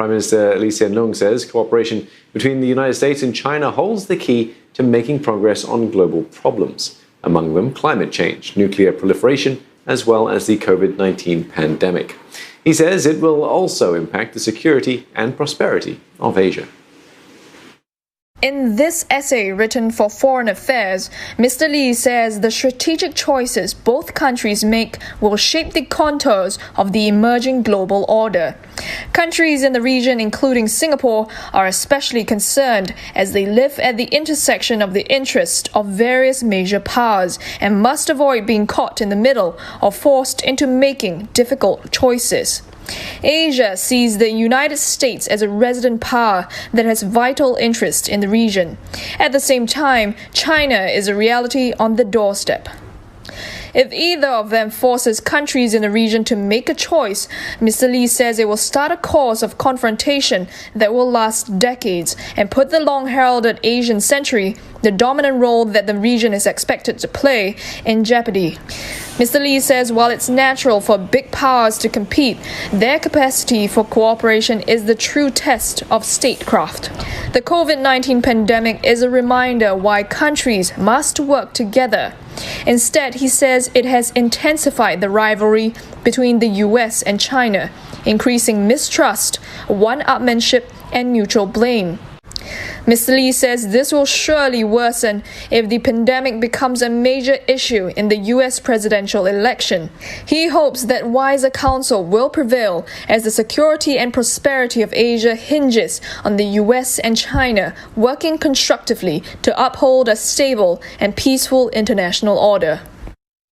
Prime Minister Lee Hsien Loong says cooperation between the United States and China holds the key to making progress on global problems, among them climate change, nuclear proliferation, as well as the COVID-19 pandemic. He says it will also impact the security and prosperity of Asia. In this essay written for Foreign Affairs, Mr. Lee says the strategic choices both countries make will shape the contours of the emerging global order. Countries in the region, including Singapore, are especially concerned as they live at the intersection of the interests of various major powers and must avoid being caught in the middle or forced into making difficult choices. Asia sees the United States as a resident power that has vital interest in the region. At the same time, China is a reality on the doorstep. If either of them forces countries in the region to make a choice, Mr. Lee says it will start a course of confrontation that will last decades and put the long-heralded Asian century, the dominant role that the region is expected to play, in jeopardy. Mr. Lee says while it's natural for big powers to compete, their capacity for cooperation is the true test of statecraft. The COVID-19 pandemic is a reminder why countries must work together. Instead, he says it has intensified the rivalry between the US and China, increasing mistrust, one-upmanship, and mutual blame. Mr. Lee says this will surely worsen if the pandemic becomes a major issue in the US presidential election. He hopes that wiser counsel will prevail as the security and prosperity of Asia hinges on the US and China working constructively to uphold a stable and peaceful international order.